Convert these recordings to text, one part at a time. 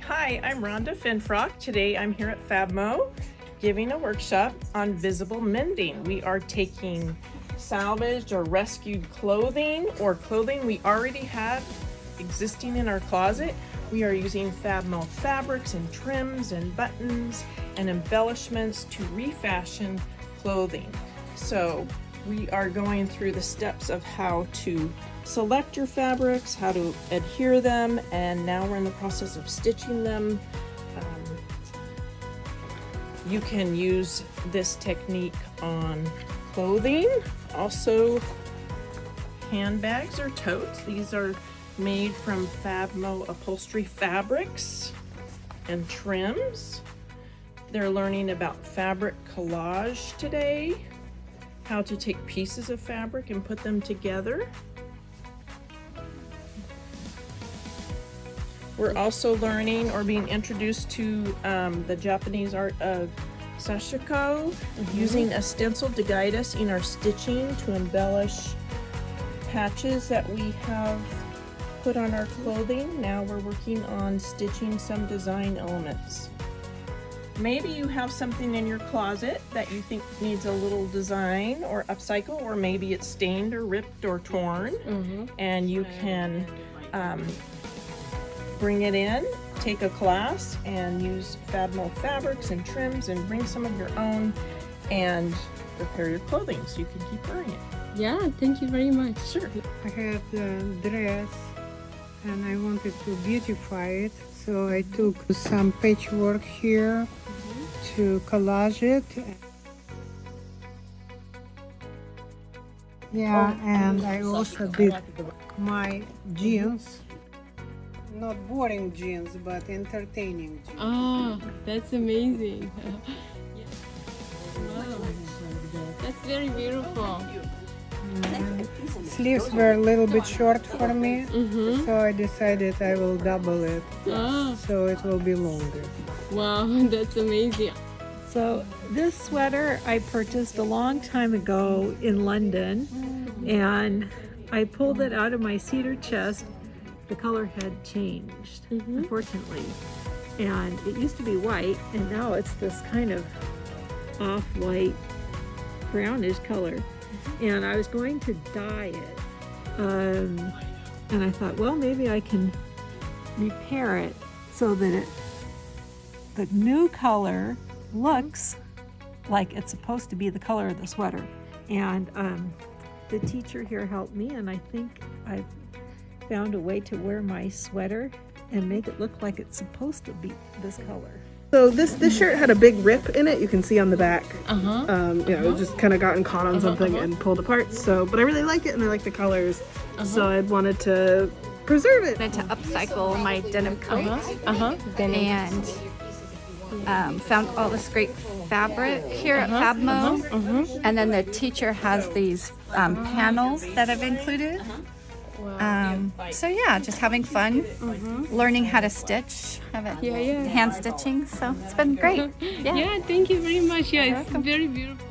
Hi, I'm 𝗟𝗶𝗃. Today I'm here at FabMo giving a workshop on visible mending. We are taking salvaged or rescued clothing or clothing we already had existing in our closet. We are using FabMo fabrics and trims and buttons and embellishments to refashion clothing. So we are going through the steps of how to select your fabrics, how to adhere them, and now we're in the process of stitching them. You can use this technique on clothing, also handbags or totes. These are made from FabMo upholstery fabrics and trims. They're learning about fabric collage today, how to take pieces of fabric and put them together. We're also learning or being introduced to the Japanese art of sashiko, using a stencil to guide us in our stitching to embellish patches that we have put on our clothing. Now we're working on stitching some design elements. Maybe you have something in your closet that you think needs a little design or upcycle, or maybe it's stained or ripped or torn, and you can bring it in, take a class, and use FabMo fabrics and trims and bring some of your own and repair your clothing so you can keep wearing it. Yeah, thank you very much. Sure. I had a dress and I wanted to beautify it, so I took some patchwork here to collage it. Yeah, and I also did my jeans. Not boring jeans, but entertaining jeans. Oh, that's amazing. Wow. That's very beautiful. Sleeves were a little bit short for me, so I decided I will double it, so it will be longer. Wow, that's amazing. So this sweater I purchased a long time ago in London, and I pulled it out of my cedar chest. The color had changed, unfortunately, and it used to be white, and now it's this kind of off-white brownish color, and I was going to dye it, and I thought, well, maybe I can repair it so that the new color looks like it's supposed to be the color of the sweater. And the teacher here helped me, and I think I've found a way to wear my sweater and make it look like it's supposed to be this color. So this shirt had a big rip in it. You can see on the back. It just kind of gotten caught on something and pulled apart. So, but I really like it and I like the colors. So I wanted to preserve it. I wanted to upcycle my denim coat and found all this great fabric here at FabMo. And then the teacher has these panels that I've included. So yeah, just having fun, learning how to stitch, hand stitching, so it's been great. Yeah, thank you very much. Yeah, it's very beautiful.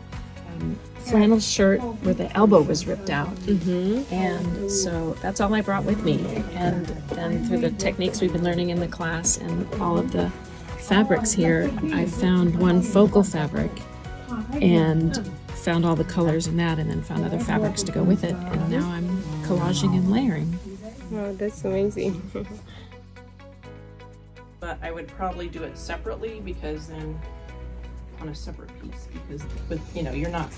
Flannel shirt where the elbow was ripped out, and so that's all I brought with me. And then through the techniques we've been learning in the class and all of the fabrics here, I found one focal fabric and found all the colors in that, and then found other fabrics to go with it, and now I'm collaging and layering. Wow, that's amazing. But I would probably do it separately, because then on a separate piece, because with, you're not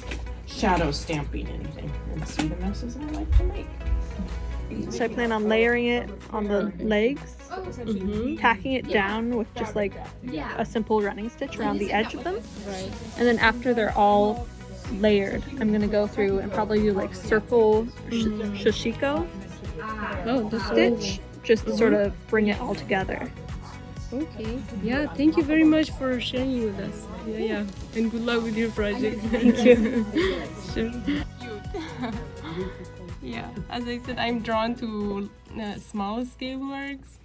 shadow stamping anything. And see the messes I like to make. So I plan on layering it on the legs, tacking it down with just like a simple running stitch around the edge of them. And then after they're all layered, I'm gonna go through and probably do like circle shishiko stitch, just to sort of bring it all together. Okay. Yeah, thank you very much for sharing with us. Yeah. And good luck with your project. Thank you. Sure. Yeah, as I said, I'm drawn to small scale works.